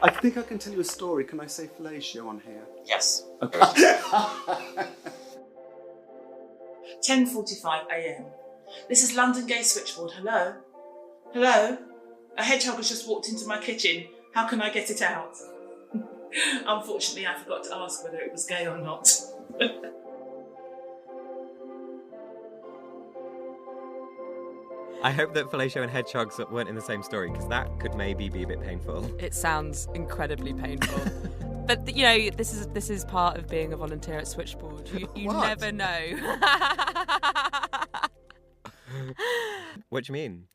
I think I can tell you a story. Can I say fellatio on here? Yes. Okay. 10:45 a.m. This is London Gay Switchboard. Hello? Hello? A hedgehog has just walked into my kitchen. How can I get it out? Unfortunately, I forgot to ask whether it was gay or not. I hope that fellatio and hedgehogs weren't in the same story, because that could maybe be a bit painful. It sounds incredibly painful. But, you know, this is part of being a volunteer at Switchboard. You never know. What do you mean?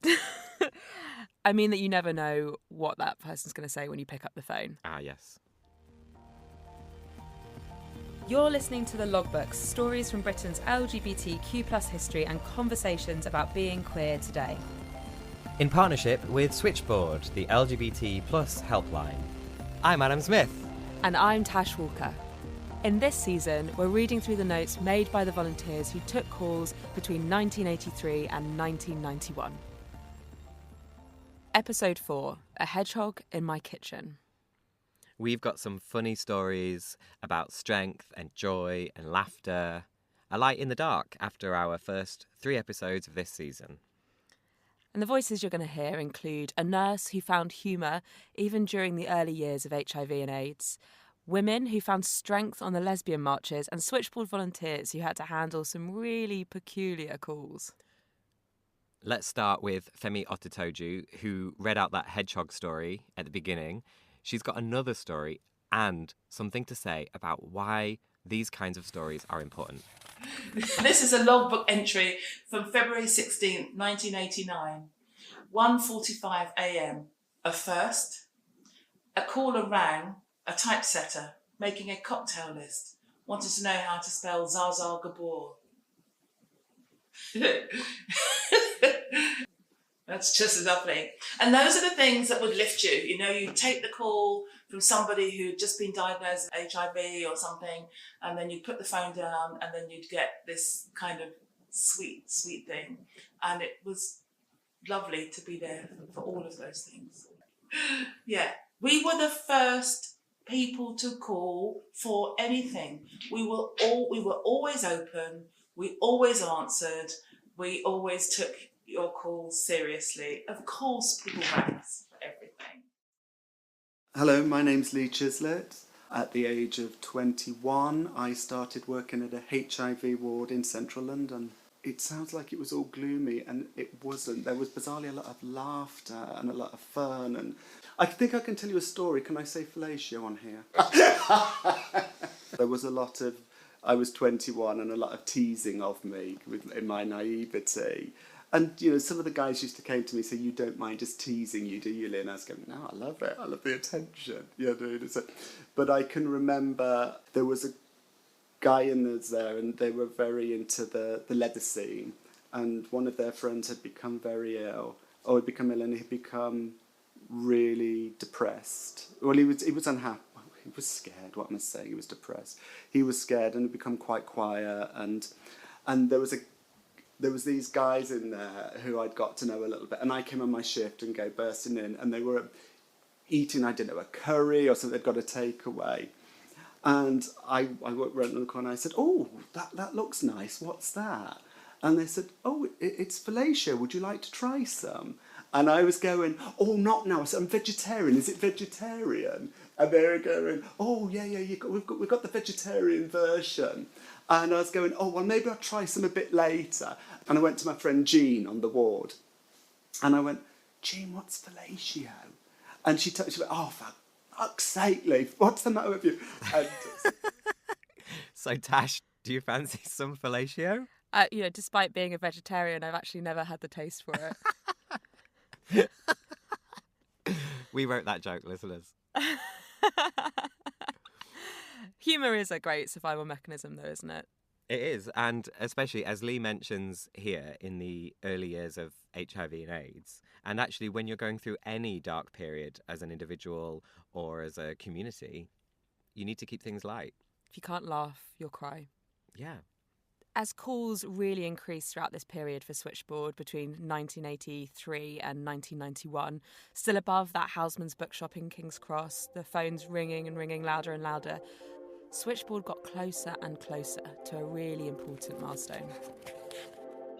I mean that you never know what that person's going to say when you pick up the phone. Ah, yes. You're listening to The Logbooks, stories from Britain's LGBTQ+ history and conversations about being queer today. In partnership with Switchboard, the LGBT+ helpline. I'm Adam Zmith. And I'm Tash Walker. In this season, we're reading through the notes made by the volunteers who took calls between 1983 and 1991. Episode 4, A Hedgehog in My Kitchen. We've got some funny stories about strength and joy and laughter, a light in the dark after our first 3 episodes of this season. And the voices you're going to hear include a nurse who found humour even during the early years of HIV and AIDS, women who found strength on the lesbian marches, and Switchboard volunteers who had to handle some really peculiar calls. Let's start with Femi Otitoju, who read out that hedgehog story at the beginning. She's got another story and something to say about why these kinds of stories are important. This is a logbook entry from February 16th, 1989. 1:45 a.m. A first. A caller rang, a typesetter, making a cocktail list, wanted to know how to spell Zaza Gabor. That's just lovely. And those are the things that would lift you. You know, you take the call from somebody who'd just been diagnosed with HIV or something, and then you'd put the phone down, and then you'd get this kind of sweet, sweet thing. And it was lovely to be there for all of those things. Yeah, we were the first people to call for anything. We were always open. We always answered. We always took your calls seriously. Of course, people rang us for everything. Hello, my name's Lee Chislett. At the age of 21, I started working at a HIV ward in central London. It sounds like it was all gloomy, and it wasn't. There was bizarrely a lot of laughter and a lot of fun. And I think I can tell you a story. Can I say fellatio on here? There was a lot of, I was 21, and a lot of teasing of me in my naivety. And, you know, some of the guys used to come to me and say, you don't mind just teasing you, do you, Lynn? I was going, no, I love it. I love the attention. Yeah, dude. But I can remember there was a guy in there, and they were very into the leather scene. And one of their friends had become very ill. Or had become ill, and he'd become really depressed. Well, he was unhappy. He was scared, what am I saying? He was depressed. He was scared and had become quite quiet. And there was these guys in there who I'd got to know a little bit, and I came on my shift and go bursting in, and they were eating, I don't know, a curry or something. They'd got a takeaway, and I went round the corner. And I said, "Oh, that looks nice. What's that?" And they said, "Oh, it's fellatio. Would you like to try some?" And I was going, "Oh, not now." I said, "I'm vegetarian. Is it vegetarian?" And they were going, "Oh, yeah. We've got the vegetarian version." And I was going, "Oh, well, maybe I'll try some a bit later." And I went to my friend Jean on the ward. And I went, "Jean, what's fellatio?" And she went, "Oh, for fuck's sake, Lee, what's the matter with you?" And So, Tash, do you fancy some fellatio? You know, despite being a vegetarian, I've actually never had the taste for it. We wrote that joke, listeners. Humour is a great survival mechanism, though, isn't it? It is, and especially as Lee mentions here in the early years of HIV and AIDS, and actually when you're going through any dark period as an individual or as a community, you need to keep things light. If you can't laugh, you'll cry. Yeah. As calls really increased throughout this period for Switchboard between 1983 and 1991, still above that Houseman's bookshop in King's Cross, the phones ringing and ringing louder and louder, Switchboard got closer and closer to a really important milestone.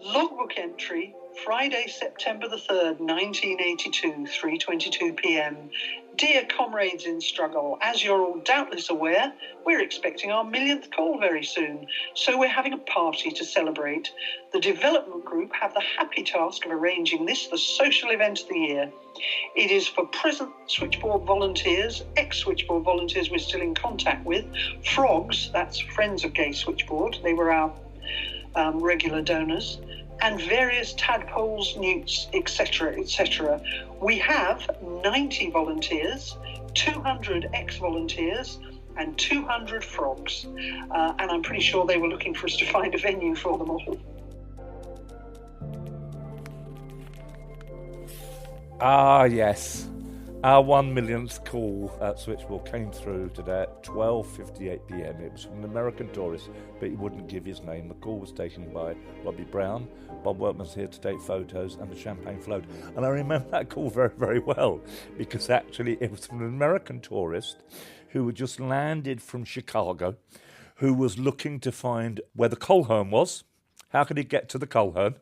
Logbook entry, Friday, September the 3rd, 1982, 3:22 p.m. Dear comrades in struggle, as you're all doubtless aware, we're expecting our millionth call very soon, so we're having a party to celebrate. The development group have the happy task of arranging this, the social event of the year. It is for present Switchboard volunteers, ex-Switchboard volunteers we're still in contact with, frogs, that's Friends of Gay Switchboard, they were our regular donors, and various tadpoles, newts, etc., etc. We have 90 volunteers, 200 ex-volunteers, and 200 frogs. And I'm pretty sure they were looking for us to find a venue for them all. Ah, yes. Our 1 millionth call at Switchboard came through today at 12:58 p.m. It was from an American tourist, but he wouldn't give his name. The call was taken by Robbie Brown. Bob Workman's here to take photos, and the champagne flowed. And I remember that call very, very well, because actually it was from an American tourist who had just landed from Chicago, who was looking to find where the Coleherne was, how could he get to the Coleherne,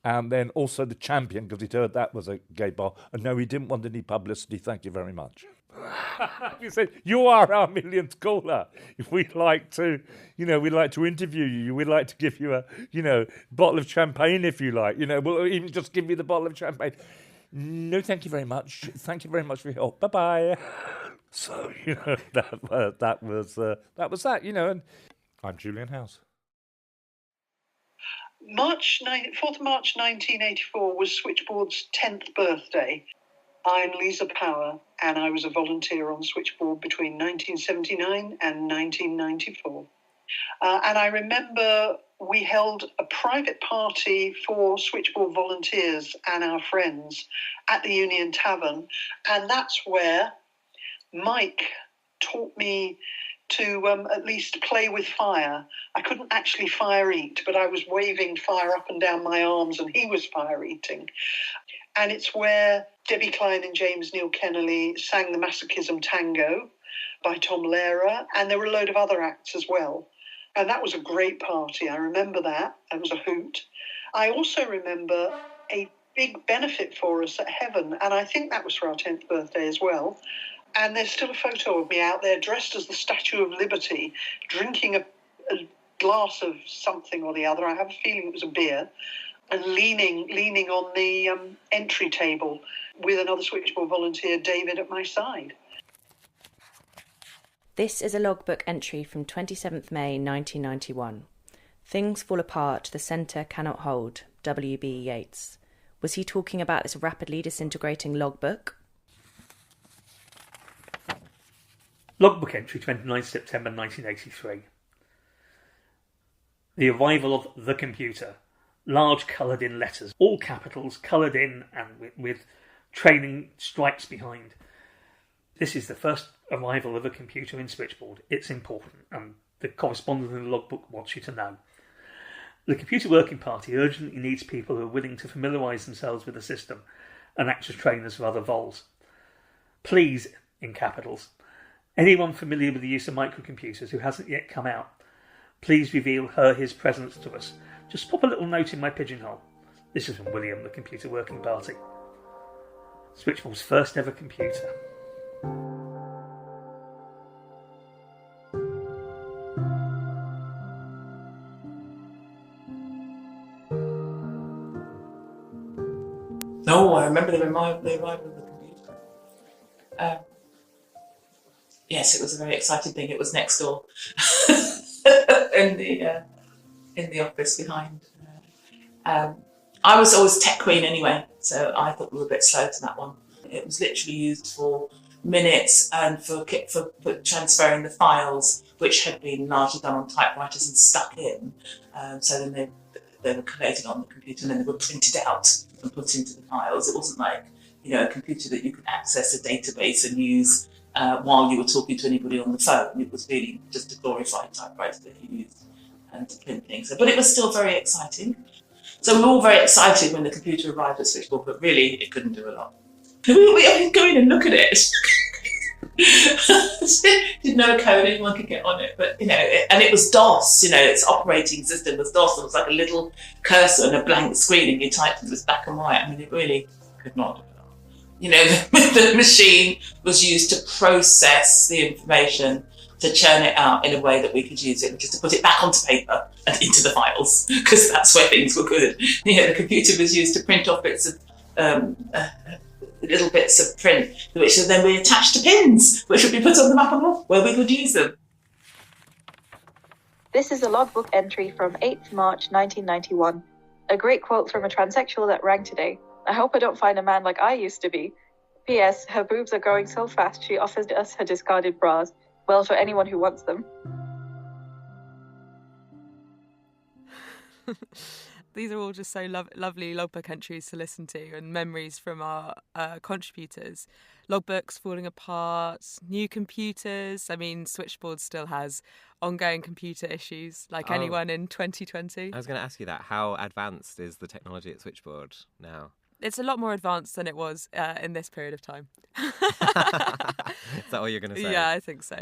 and then also the Champion, because he'd heard that was a gay bar. And no, he didn't want any publicity. Thank you very much. He said, "You are our millionth caller. We'd like to, we'd like to interview you. We'd like to give you a, bottle of champagne if you like. We'll even just give you the bottle of champagne." No, thank you very much. Thank you very much for your help. Bye bye. So that was that. And I'm Julian House. 4th of March 1984 was Switchboard's 10th birthday. I'm Lisa Power, and I was a volunteer on Switchboard between 1979 and 1994. And I remember we held a private party for Switchboard volunteers and our friends at the Union Tavern, and that's where Mike taught me to at least play with fire. I couldn't actually fire eat, but I was waving fire up and down my arms and he was fire eating. And it's where Debbie Klein and James Neal Kennelly sang the Masochism Tango by Tom Lehrer, and there were a load of other acts as well. And that was a great party. I remember that. It was a hoot. I also remember a big benefit for us at Heaven, and I think that was for our 10th birthday as well. And there's still a photo of me out there dressed as the Statue of Liberty, drinking a glass of something or the other. I have a feeling it was a beer, and leaning on the entry table with another Switchboard volunteer, David, at my side. This is a logbook entry from 27th May 1991. Things fall apart, the centre cannot hold. W.B. Yeats. Was he talking about this rapidly disintegrating logbook? Logbook entry, 29 September 1983. The arrival of the computer. Large coloured in letters, all capitals, coloured in and with training stripes behind. This is the first arrival of a computer in Switchboard. It's important, and the correspondent in the logbook wants you to know. The Computer Working Party urgently needs people who are willing to familiarise themselves with the system and act as trainers for other vols. Please, in capitals, anyone familiar with the use of microcomputers who hasn't yet come out, please reveal his presence to us. Just pop a little note in my pigeonhole. This is from William, the Computer Working Party. Switchboard's first ever computer. Oh, I remember the arrival of the computer. Yes, it was a very exciting thing. It was next door in the office behind. I was always tech queen anyway, so I thought we were a bit slow to that one. It was literally used for minutes and for transferring the files, which had been largely done on typewriters and stuck in. So then they were collated on the computer and then they were printed out and put into the files. It wasn't like, a computer that you could access a database and use while you were talking to anybody on the phone. It was really just a glorified typewriter that you used and to print things. But it was still very exciting. So we were all very excited when the computer arrived at Switchboard, but really it couldn't do a lot. We go in and look at it. Didn't know a code, anyone could get on it, but and it was DOS, its operating system was DOS. It was like a little cursor and a blank screen, and you typed it was black and white. I mean, it really could not do it. The machine was used to process the information, to churn it out in a way that we could use it, which is to put it back onto paper and into the files, because that's where things were good. The computer was used to print off bits of little bits of print, which would then be attached to pins, which would be put on the map of where we could use them. This is a logbook entry from 8th March 1991. A great quote from a transsexual that rang today. I hope I don't find a man like I used to be. P.S. Her boobs are growing so fast she offers us her discarded bras. Well, for anyone who wants them. These are all just so lovely logbook entries to listen to, and memories from our contributors. Logbooks falling apart, new computers. I mean, Switchboard still has ongoing computer issues, like anyone in 2020. I was going to ask you that. How advanced is the technology at Switchboard now? It's a lot more advanced than it was in this period of time. Is that all you're going to say? Yeah, I think so.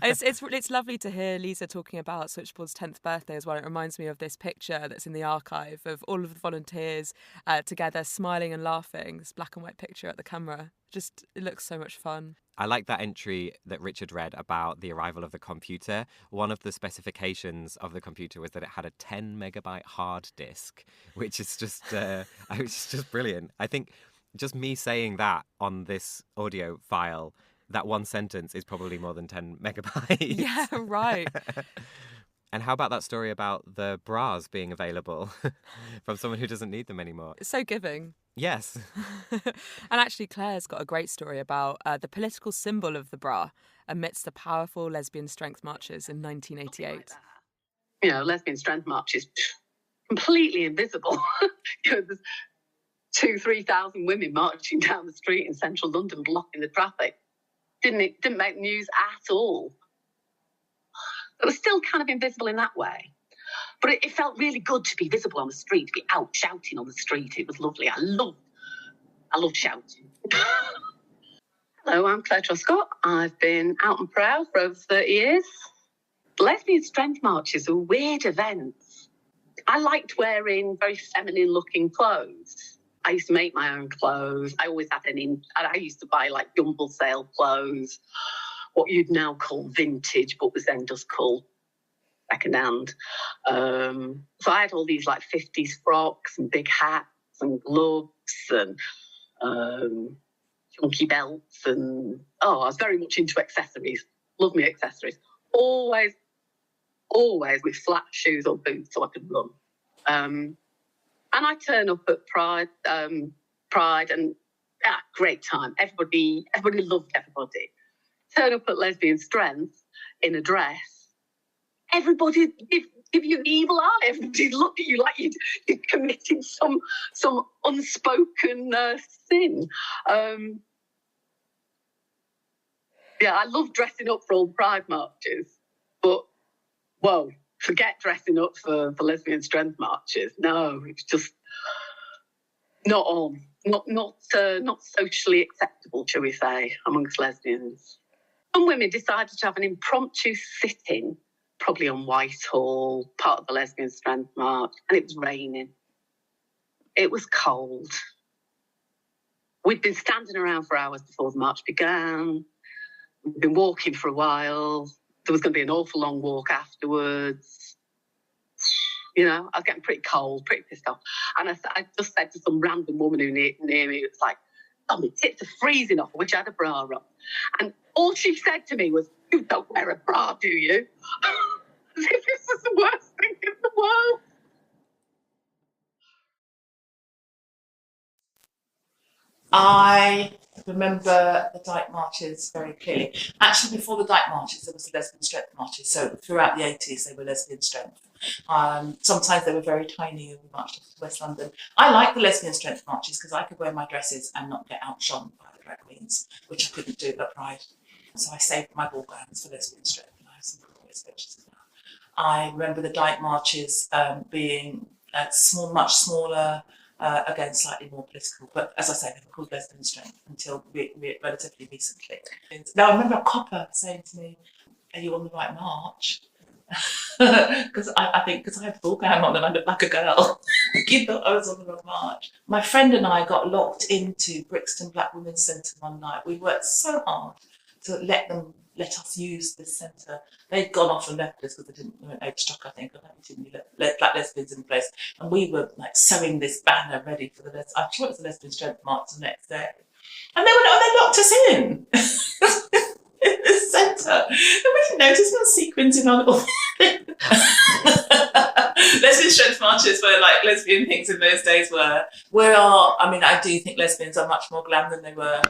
It's lovely to hear Lisa talking about Switchboard's 10th birthday as well. It reminds me of this picture that's in the archive of all of the volunteers together smiling and laughing, this black and white picture at the camera. Just, it looks so much fun. I like that entry that Richard read about the arrival of the computer. One of the specifications of the computer was that it had a 10 megabyte hard disk, which is just brilliant. I think just me saying that on this audio file, that one sentence is probably more than 10 megabytes. Yeah, right. And how about that story about the bras being available from someone who doesn't need them anymore? It's so giving. Yes. And actually, Claire's got a great story about the political symbol of the bra amidst the powerful Lesbian Strength Marches in 1988. Lesbian Strength Marches, completely invisible. There's 2,000-3,000 women marching down the street in central London, blocking the traffic. Didn't make news at all. It was still kind of invisible in that way. But it felt really good to be visible on the street, to be out shouting on the street. It was lovely. I loved shouting. Hello, I'm Claire Truscott. I've been out and proud for over 30 years. Lesbian Strength Marches are weird events. I liked wearing very feminine-looking clothes. I used to make my own clothes. I always had I used to buy like jumble sale clothes, what you'd now call vintage, but was then just called second-hand. So I had all these like 50s frocks and big hats and gloves and chunky belts, and I was very much into accessories. Love me accessories. Always with flat shoes or boots so I could run. And I turn up at Pride, and great time. Everybody loved everybody. Turn up at Lesbian Strength in a dress. Everybody give you an evil eye. Everybody look at you like you're committing some unspoken sin. I love dressing up for all Pride marches, but whoa, forget dressing up for Lesbian Strength Marches. No, it's just not on. Not socially acceptable, shall we say, amongst lesbians. Some women decided to have an impromptu sit-in, probably on Whitehall, part of the Lesbian Strength March, and it was raining. It was cold. We'd been standing around for hours before the march began. We'd been walking for a while. There was going to be an awful long walk afterwards. I was getting pretty cold, pretty pissed off. And I just said to some random woman who near me, it's like, oh, my tits are freezing off, which I had a bra on. And all she said to me was, you don't wear a bra, do you? As if this was the worst thing in the world. I remember the Dyke Marches very clearly. Actually, before the Dyke Marches, there was the Lesbian Strength Marches. So throughout the 80s, they were Lesbian Strength. Sometimes they were very tiny and we marched to West London. I liked the Lesbian Strength Marches because I could wear my dresses and not get outshone by the drag queens, which I couldn't do at Pride. So I saved my ball gowns for Lesbian Strength, and I have some glorious pictures of I remember the Dyke Marches being much smaller, again, slightly more political. But as I say, they were called Lesbian Strength until relatively recently. Now, I remember a copper saying to me, "Are you on the right march?" Because I think because I had full gown on and I looked like a girl, you thought I was on the wrong march. My friend and I got locked into Brixton Black Women's Centre one night. We worked so hard to let us use this centre. They'd gone off and left us because they weren't overstruck, I think, or too many black lesbians in the place. And we were like sewing this banner ready for I'm sure it was the Lesbian Strength March the next day. And they locked us in. In the centre. And we didn't notice no sequins in our little thing. Lesbian Strength Marches were like lesbian things in those days were. I do think lesbians are much more glam than they were.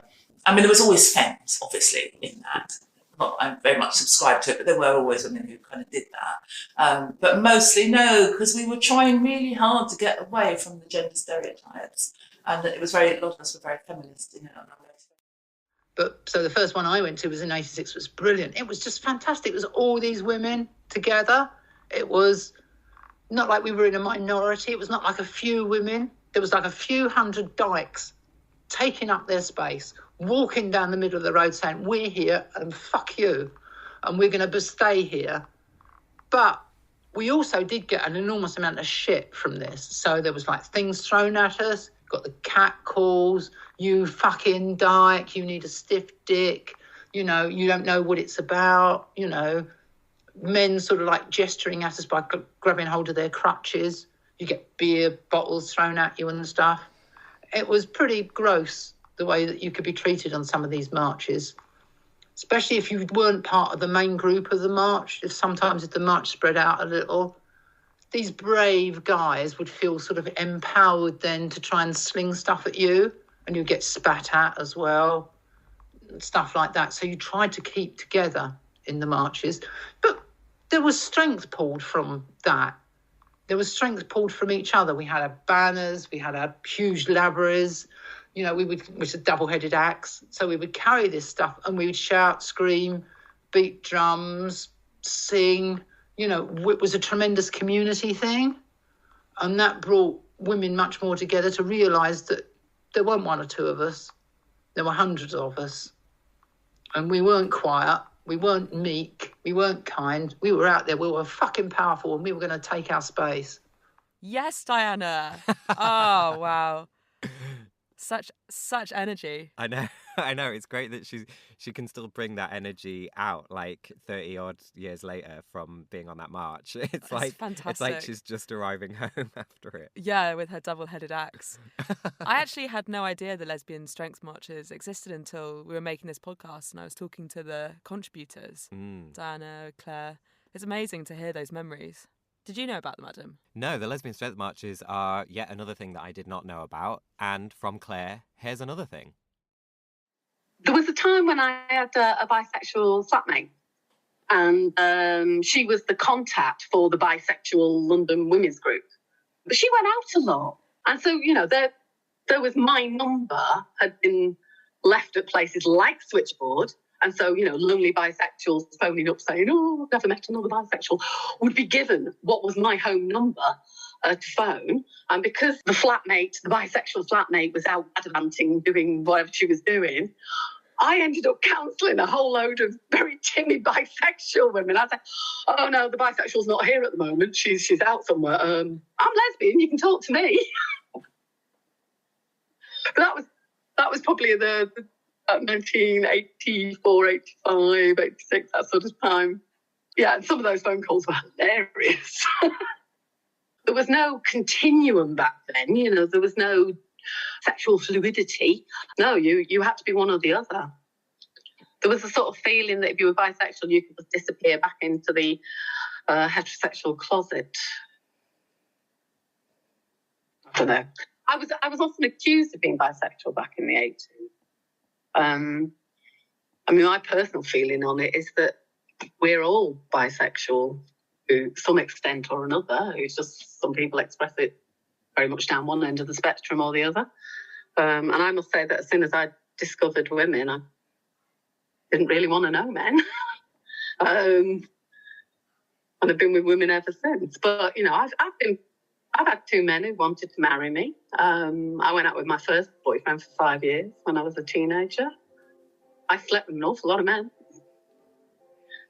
I mean, there was always femmes, obviously, in that. I very much subscribed to it, but there were always women who kind of did that. But mostly no, because we were trying really hard to get away from the gender stereotypes. And it was a lot of us were very feminist in it. But so the first one I went to was in 86, was brilliant. It was just fantastic. It was all these women together. It was not like we were in a minority. It was not like a few women. There was like a few hundred dykes taking up their space, walking down the middle of the road saying, "We're here and fuck you. And we're going to stay here." But we also did get an enormous amount of shit from this. So there was like things thrown at us. Got the cat calls, "You fucking dyke, you need a stiff dick, you don't know what it's about," men sort of like gesturing at us by grabbing hold of their crutches. You get beer bottles thrown at you and stuff. It was pretty gross the way that you could be treated on some of these marches, especially if you weren't part of the main group of the march. If the march spread out a little, these brave guys would feel sort of empowered then to try and sling stuff at you, and you get spat at as well, stuff like that. So you tried to keep together in the marches. But there was strength pulled from that. There was strength pulled from each other. We had our banners, we had our huge labras, which are double-headed axe. So we would carry this stuff and we would shout, scream, beat drums, sing. It was a tremendous community thing, and that brought women much more together to realise that there weren't one or two of us, there were hundreds of us, and we weren't quiet, we weren't meek, we weren't kind, we were out there, we were fucking powerful, and we were going to take our space. Yes, Diana. Oh, wow. Such energy. I know. It's great that she can still bring that energy out like 30 odd years later from being on that march. It's fantastic. It's like she's just arriving home after it. Yeah, with her double-headed axe. I actually had no idea the Lesbian Strength Marches existed until we were making this podcast and I was talking to the contributors, Diana, Claire. It's amazing to hear those memories. Did you know about them, Adam? No, the Lesbian Strength Marches are yet another thing that I did not know about. And from Claire, here's another thing. There was a time when I had a bisexual flatmate, and she was the contact for the bisexual London women's group. But she went out a lot. And so, there was my number had been left at places like Switchboard. And so, lonely bisexuals phoning up saying, "Oh, I've never met another bisexual," would be given what was my home number to phone. And because the bisexual flatmate was out adamantine doing whatever she was doing, I ended up counselling a whole load of very timid bisexual women. I said, "Oh, no, the bisexual's not here at the moment. She's out somewhere. I'm lesbian. You can talk to me." But that was probably the 1984, 85, 86, that sort of time. Yeah, and some of those phone calls were hilarious. There was no continuum back then, there was no sexual fluidity. No, you had to be one or the other. There was a sort of feeling that if you were bisexual, you could just disappear back into the heterosexual closet. I don't know. I was often accused of being bisexual back in the 80s. My personal feeling on it is that we're all bisexual to some extent or another. It's just some people express it very much down one end of the spectrum or the other. And I must say that as soon as I discovered women, I didn't really want to know men. And I've been with women ever since. But, you know, I've had 2 men who wanted to marry me. I went out with my first boyfriend for 5 years when I was a teenager. I slept with an awful lot of men.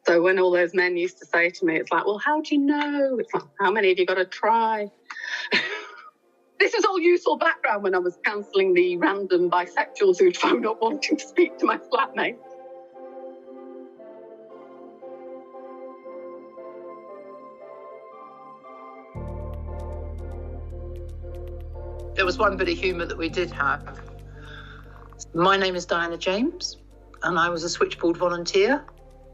So when all those men used to say to me, it's like, well, how do you know? It's like, how many have you got to try? This is all useful background when I was counselling the random bisexuals who'd phone up wanting to speak to my flatmate. There was one bit of humour that we did have. My name is Diana James, and I was a Switchboard volunteer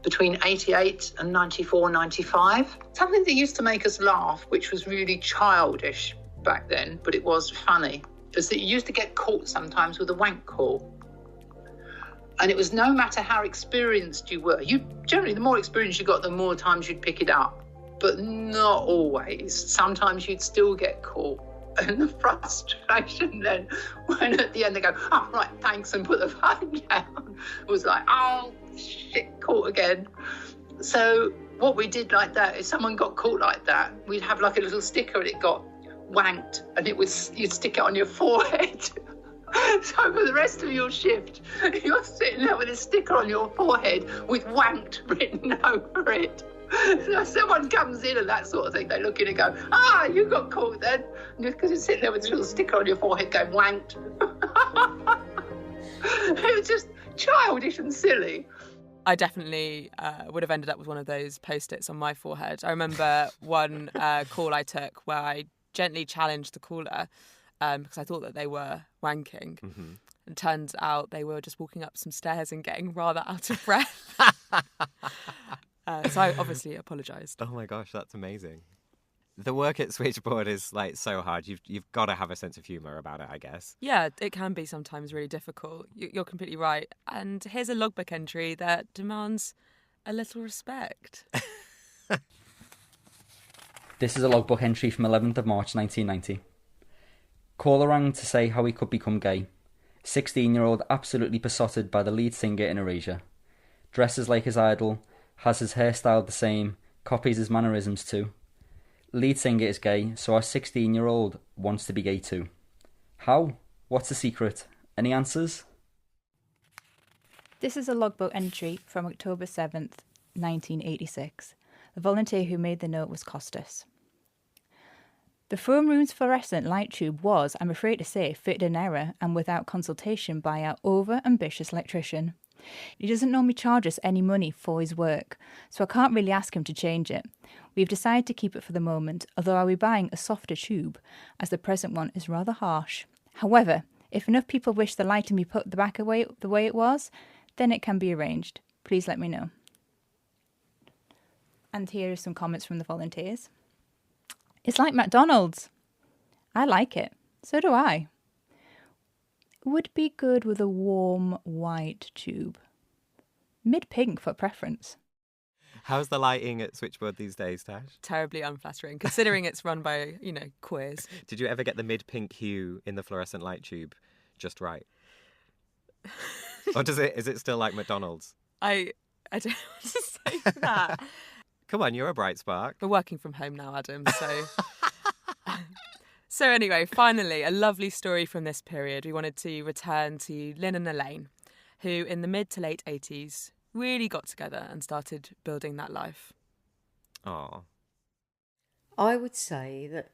between 88 and 94, 95. Something that used to make us laugh, which was really childish back then, but it was funny, is that you used to get caught sometimes with a wank call. And it was no matter how experienced you were. Generally, the more experience you got, the more times you'd pick it up. But not always. Sometimes you'd still get caught. And the frustration then, when at the end they go, oh, right, thanks, and put the phone down, was like, oh, shit, caught again. So what we did like that, if someone got caught like that, we'd have like a little sticker and it got wanked, and you'd stick it on your forehead. So for the rest of your shift, you're sitting there with a sticker on your forehead with wanked written over it. So if someone comes in and that sort of thing, they look in and go, you got caught then. Because you're sitting there with a little sticker on your forehead going wanked. It was just childish and silly. I definitely would have ended up with one of those Post-its on my forehead. I remember one call I took where I gently challenged the caller because I thought that they were wanking. Mm-hmm. And turns out they were just walking up some stairs and getting rather out of breath. So I obviously apologised. Oh my gosh, that's amazing. The work at Switchboard is like so hard. You've got to have a sense of humour about it, I guess. Yeah, it can be sometimes really difficult. You're completely right. And here's a logbook entry that demands a little respect. This is a logbook entry from 11th of March 1990. Caller rang to say how he could become gay. 16-year-old absolutely besotted by the lead singer in Erasure. Dresses like his idol, has his hairstyle the same, copies his mannerisms too. Lead singer is gay, so our 16-year-old wants to be gay too. How? What's the secret? Any answers? This is a logbook entry from October 7th, 1986. The volunteer who made the note was Costas. The throne room's fluorescent light tube was, I'm afraid to say, fitted in error and without consultation by our over-ambitious electrician. He doesn't normally charge us any money for his work, so I can't really ask him to change it. We've decided to keep it for the moment, although I'll be buying a softer tube, as the present one is rather harsh. However, if enough people wish the light to be put back away the way it was, then it can be arranged. Please let me know. And here are some comments from the volunteers. It's like McDonald's. I like it. So do I. Would be good with a warm white tube. Mid-pink for preference. How's the lighting at Switchboard these days, Tash? Terribly unflattering, considering it's run by, queers. Did you ever get the mid-pink hue in the fluorescent light tube just right? Or is it still like McDonald's? I don't know what to say to that. Come on, you're a bright spark. We're working from home now, Adam, so... So anyway, finally, a lovely story from this period. We wanted to return to Lynn and Elaine, who in the mid to late 80s really got together and started building that life. Aww. I would say that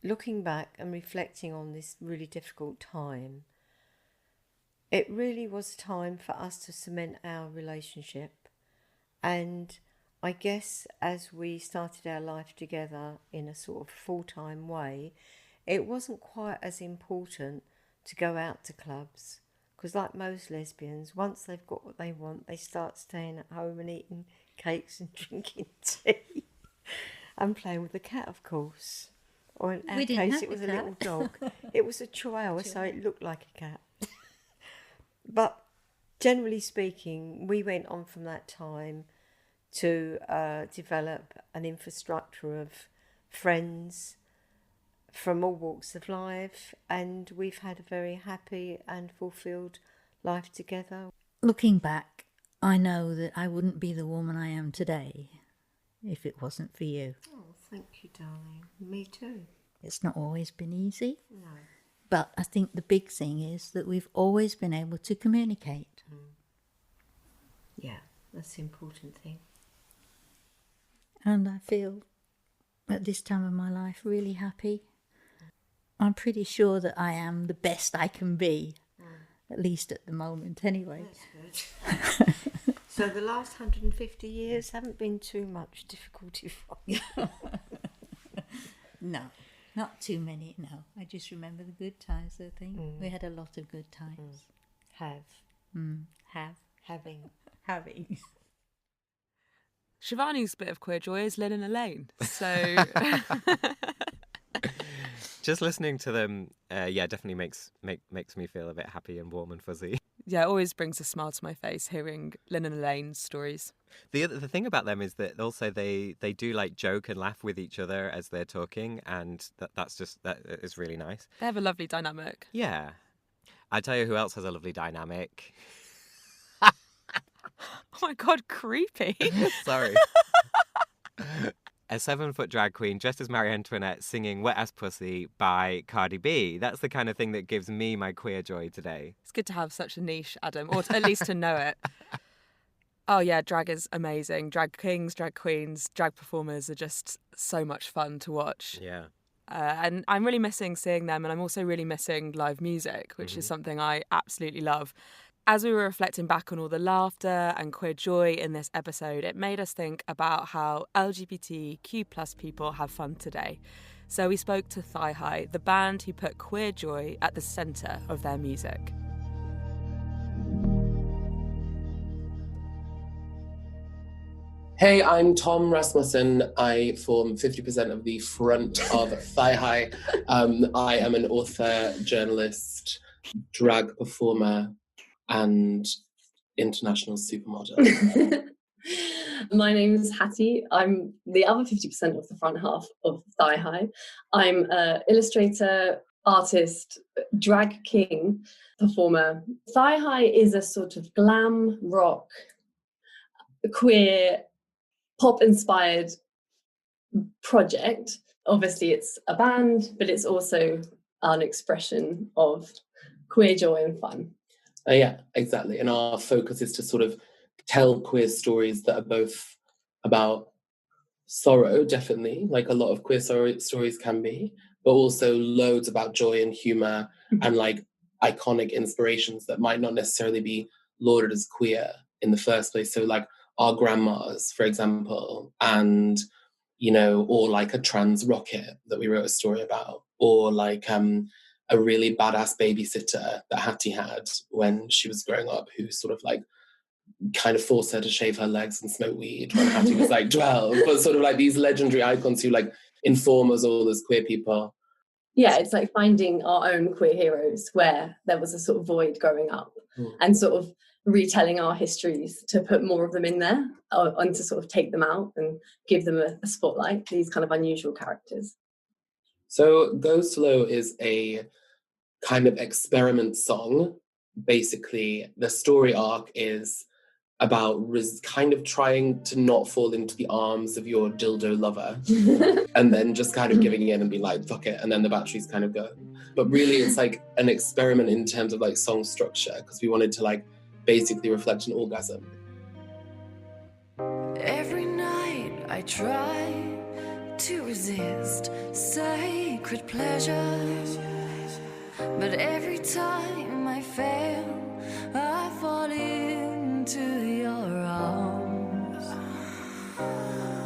looking back and reflecting on this really difficult time, it really was time for us to cement our relationship. And I guess as we started our life together in a sort of full-time way, it wasn't quite as important to go out to clubs, because like most lesbians, once they've got what they want, they start staying at home and eating cakes and drinking tea and playing with the cat, of course. Or in our case, it was a little dog. It was a chihuahua, so it looked like a cat. But generally speaking, we went on from that time to develop an infrastructure of friends from all walks of life, and we've had a very happy and fulfilled life together. Looking back, I know that I wouldn't be the woman I am today if it wasn't for you. Oh, thank you, darling. Me too. It's not always been easy. No. But I think the big thing is that we've always been able to communicate. Yeah, that's the important thing. And I feel at this time of my life really happy. I'm pretty sure that I am the best I can be, at least at the moment anyway. That's good. So the last 150 years haven't been too much difficulty for you? No, not too many, no. I just remember the good times, I think. We had a lot of good times. Having. Shivani's bit of queer joy is Lynn and Elaine. So just listening to them, definitely makes me feel a bit happy and warm and fuzzy. Yeah, it always brings a smile to my face hearing Lynn and Elaine's stories. The thing about them is that also they do like joke and laugh with each other as they're talking, and that is really nice. They have a lovely dynamic. Yeah. I tell you who else has a lovely dynamic. Oh my God, creepy. Sorry. A 7-foot drag queen dressed as Marie Antoinette singing Wet Ass Pussy by Cardi B. That's the kind of thing that gives me my queer joy today. It's good to have such a niche, Adam, or at least to know it. Oh yeah, drag is amazing. Drag kings, drag queens, drag performers are just so much fun to watch. Yeah. And I'm really missing seeing them, and I'm also really missing live music, which is something I absolutely love. As we were reflecting back on all the laughter and queer joy in this episode, it made us think about how LGBTQ+ people have fun today. So we spoke to Thigh High, the band who put queer joy at the centre of their music. Hey, I'm Tom Rasmussen. I form 50% of the front of Thigh High. I am an author, journalist, drag performer, and international supermodel. My name is Hattie. I'm the other 50% of the front half of Thigh High. I'm an illustrator, artist, drag king, performer. Thigh High is a sort of glam rock, queer, pop-inspired project. Obviously, it's a band, but it's also an expression of queer joy and fun. Yeah, exactly. And our focus is to sort of tell queer stories that are both about sorrow, definitely, like a lot of queer stories can be, but also loads about joy and humour and like iconic inspirations that might not necessarily be lauded as queer in the first place. So like our grandmas, for example, and, you know, or like a trans rocket that we wrote a story about, or like a really badass babysitter that Hattie had when she was growing up, who sort of like kind of forced her to shave her legs and smoke weed when Hattie was like 12, but sort of like these legendary icons who like inform us all as queer people. Yeah, it's like finding our own queer heroes where there was a sort of void growing up and sort of retelling our histories to put more of them in there and to sort of take them out and give them a spotlight, these kind of unusual characters. So Go Slow is a kind of experiment song. Basically, the story arc is about kind of trying to not fall into the arms of your dildo lover and then just kind of giving in and being like, fuck it, and then the batteries kind of go. But really it's like an experiment in terms of like song structure, because we wanted to like basically reflect an orgasm. Every night I try to resist sacred pleasure, but every time I fail, I fall into your arms.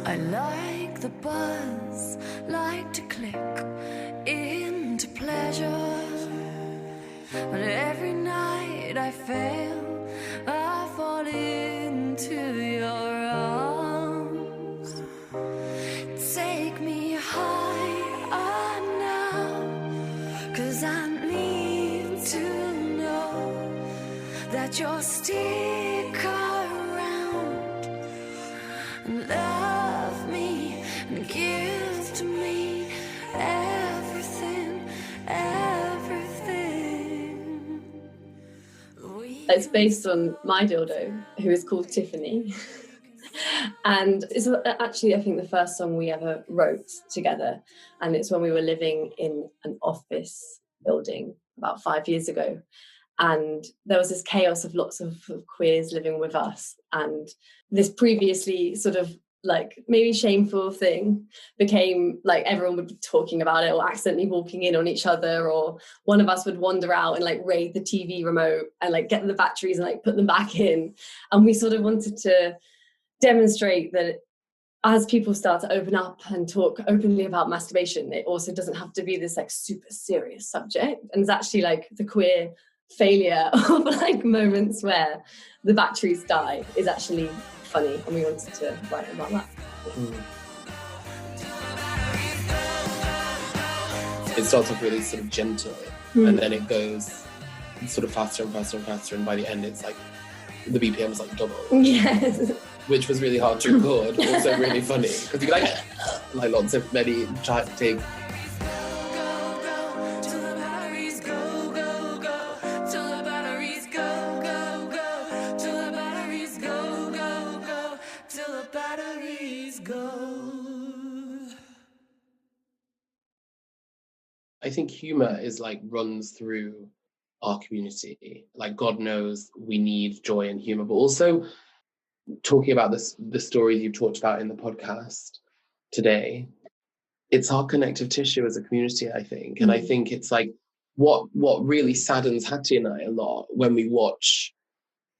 I like the buzz, like to click into pleasure, but every night I fail, I fall into your arms. Take me higher now, 'cause I need to know that you'll stick around and love me and give to me everything, everything. It's based on my dildo, who is called Tiffany. And it's actually, I think, the first song we ever wrote together. And it's when we were living in an office building about 5 years ago. And there was this chaos of lots of queers living with us. And this previously sort of like maybe shameful thing became like everyone would be talking about it or accidentally walking in on each other, or one of us would wander out and like raid the TV remote and like get the batteries and like put them back in. And we sort of wanted to demonstrate that as people start to open up and talk openly about masturbation, it also doesn't have to be this like super serious subject. And it's actually like the queer failure of like moments where the batteries die is actually funny, and we wanted to write about that. It starts off really sort of gentle, and then it goes sort of faster and faster and faster, and by the end it's like the BPM was like double. Yes. Which was really hard to record, but also really funny, because you like lots of many take. I think humour is like runs through our community. Like, God knows we need joy and humour, but also talking about the stories you've talked about in the podcast today, it's our connective tissue as a community, I think. And I think it's like what really saddens Hattie and I a lot when we watch,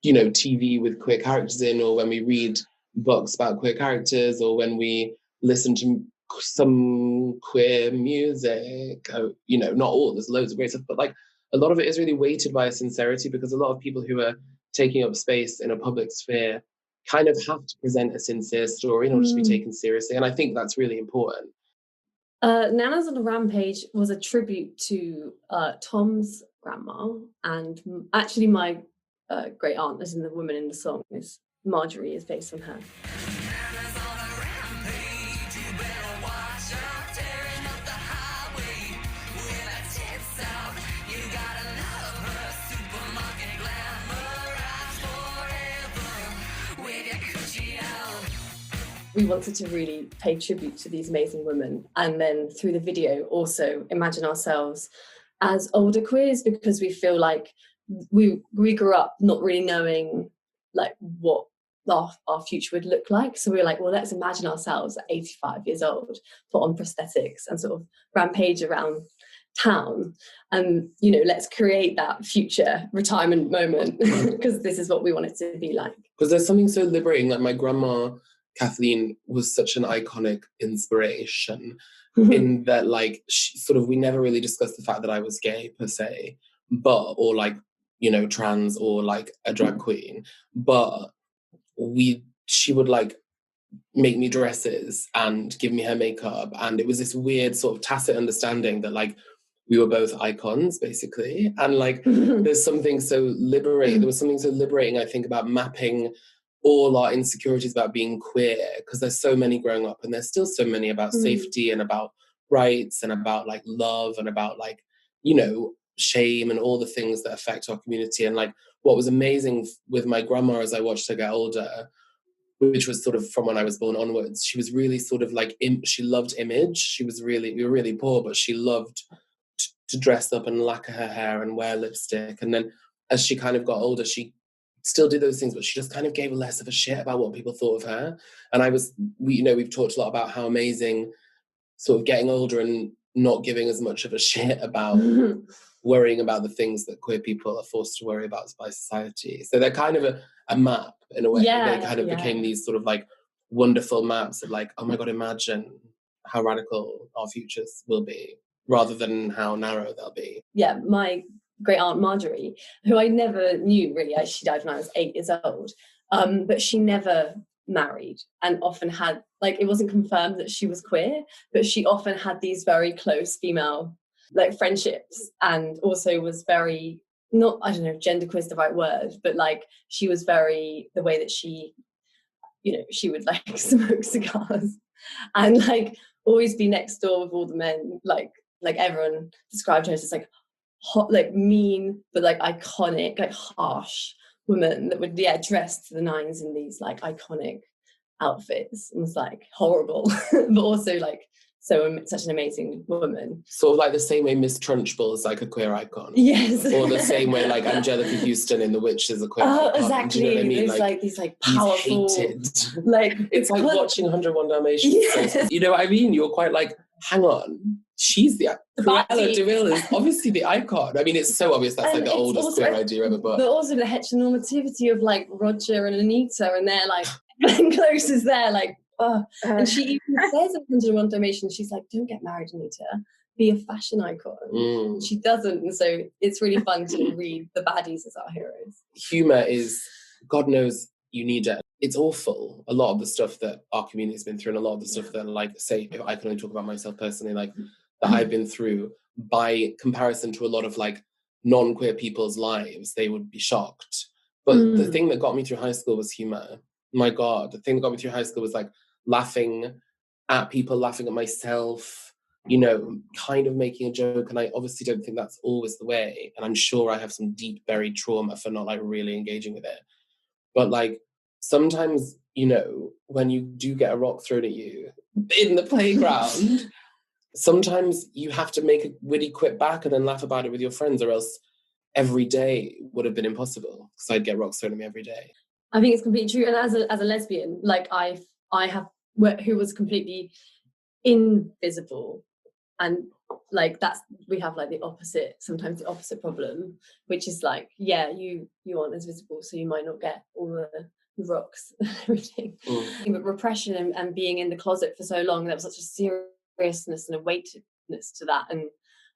you know, TV with queer characters in, or when we read books about queer characters, or when we listen to some queer music, you know, not all, there's loads of great stuff, but like a lot of it is really weighted by a sincerity, because a lot of people who are taking up space in a public sphere kind of have to present a sincere story in order to be taken seriously. And I think that's really important. Nana's on a Rampage was a tribute to Tom's grandma, and actually my great aunt, as in the woman in the song, is Marjorie, is based on her. We wanted to really pay tribute to these amazing women, and then through the video also imagine ourselves as older queers, because we feel like we grew up not really knowing like what our future would look like. So we were like, well, let's imagine ourselves at 85 years old, put on prosthetics and sort of rampage around town, and you know, let's create that future retirement moment, because this is what we want it to be like. Because there's something so liberating. Like, my grandma Kathleen was such an iconic inspiration in that, like, we never really discussed the fact that I was gay per se, or like, you know, trans, or like a drag queen, but she would like make me dresses and give me her makeup, and it was this weird sort of tacit understanding that like we were both icons basically, and like there's something so liberating. There was something so liberating, I think, about mapping all our insecurities about being queer, because there's so many growing up, and there's still so many about safety and about rights and about like love and about like, you know, shame and all the things that affect our community. And like what was amazing with my grandma as I watched her get older, which was sort of from when I was born onwards, she was really sort of like, she loved image. We were really poor, but she loved to dress up and lacquer her hair and wear lipstick. And then as she kind of got older, she still did those things, but she just kind of gave less of a shit about what people thought of her. And we've talked a lot about how amazing sort of getting older and not giving as much of a shit about worrying about the things that queer people are forced to worry about by society. So they're kind of a map in a way. They kind of became these sort of like wonderful maps of like, oh my God, imagine how radical our futures will be rather than how narrow they'll be. Yeah, my great aunt Marjorie, who I never knew really, she died when I was 8 years old, but she never married, and often had, like, it wasn't confirmed that she was queer, but she often had these very close female like friendships, and also was very, not, I don't know if genderqueer is the right word, but like she was very, the way that she, you know, she would like smoke cigars and like always be next door with all the men, like everyone described her as just like hot, like mean, but like iconic, like harsh woman that would dress to the nines in these like iconic outfits and was like horrible, but also like such an amazing woman. Sort of like the same way Miss Trunchbull is like a queer icon. Yes. Or the same way like Angelica Houston in The Witch is a queer icon. Exactly. Do you know what I mean? These powerful. Hated. Like it's like watching 101 Dalmatians. Yes. You know what I mean? You're quite like, hang on, she's the Cruella de Vil is obviously the icon. I mean, it's so obvious that's like the oldest queer idea ever. But also the heteronormativity of like Roger and Anita, and they're like Glenn Close is there, like. And she even says in 101 Dalmatians, she's like, don't get married, Anita, be a fashion icon. She doesn't, and so it's really fun to read the baddies as our heroes. Humour is, God knows you need it. It's awful, a lot of the stuff that our community's been through, and a lot of the stuff that, like, say, if I can only talk about myself personally, like, that I've been through, by comparison to a lot of, like, non-queer people's lives, they would be shocked. But the thing that got me through high school was humour. My God, the thing that got me through high school was, like, laughing at people, laughing at myself, you know, kind of making a joke. And I obviously don't think that's always the way. And I'm sure I have some deep buried trauma for not like really engaging with it. But like sometimes, you know, when you do get a rock thrown at you in the playground, sometimes you have to make a witty quip back and then laugh about it with your friends, or else every day would have been impossible because I'd get rocks thrown at me every day. I think it's completely true. And as a lesbian, like I have who was completely invisible, and like we have like sometimes the opposite problem, which is like, yeah, you aren't as visible, so you might not get all the rocks and everything. But repression and being in the closet for so long, there was such a seriousness and a weightedness to that, and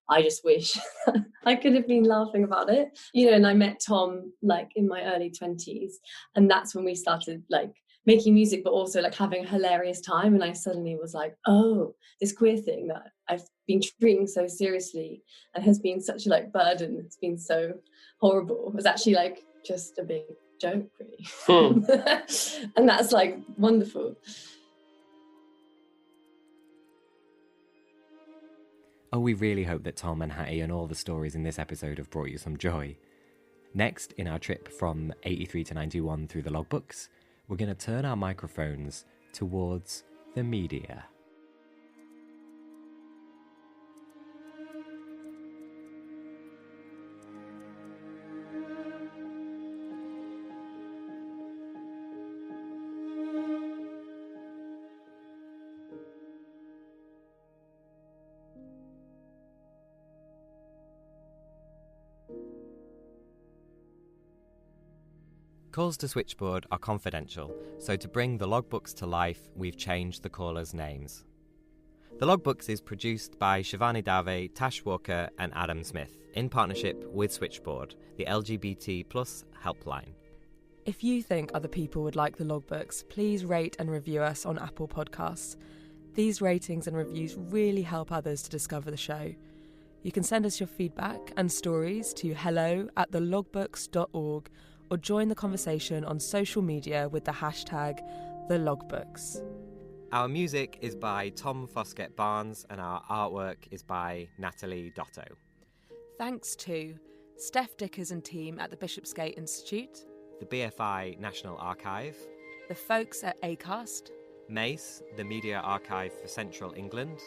I just wish I could have been laughing about it, you know. And I met Tom like in my early 20s, and that's when we started like making music, but also like having a hilarious time. And I suddenly was like, oh, this queer thing that I've been treating so seriously and has been such a like burden, it's been so horrible, it was actually like just a big joke, really. And that's like wonderful. Oh, we really hope that Tom and Hattie and all the stories in this episode have brought you some joy. Next, in our trip from 83 to 91 through the logbooks, we're going to turn our microphones towards the media. Calls to Switchboard are confidential, so to bring the logbooks to life, we've changed the callers' names. The logbooks is produced by Shivani Dave, Tash Walker and Adam Zmith, in partnership with Switchboard, the LGBT+ helpline. If you think other people would like the logbooks, please rate and review us on Apple Podcasts. These ratings and reviews really help others to discover the show. You can send us your feedback and stories to hello@thelogbooks.org, or join the conversation on social media with the hashtag #TheLogbooks. Our music is by Tom Foskett Barnes and our artwork is by Natalie Doto. Thanks to Steph Dickers and team at the Bishopsgate Institute, the BFI National Archive, the folks at ACAST, Mace, the Media Archive for Central England,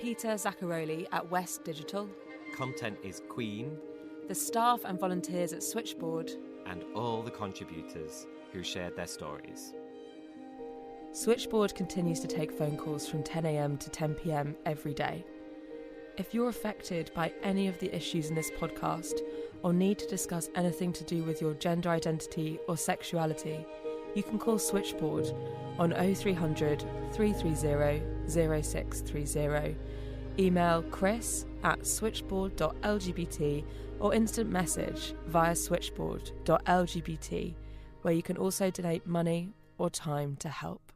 Peter Zaccaroli at West Digital, Content is Queen, the staff and volunteers at Switchboard, and all the contributors who shared their stories. Switchboard continues to take phone calls from 10 a.m. to 10 p.m. every day. If you're affected by any of the issues in this podcast, or need to discuss anything to do with your gender identity or sexuality, you can call Switchboard on 0300 330 0630, email chris@switchboard.lgbt, or instant message via switchboard.lgbt, where you can also donate money or time to help.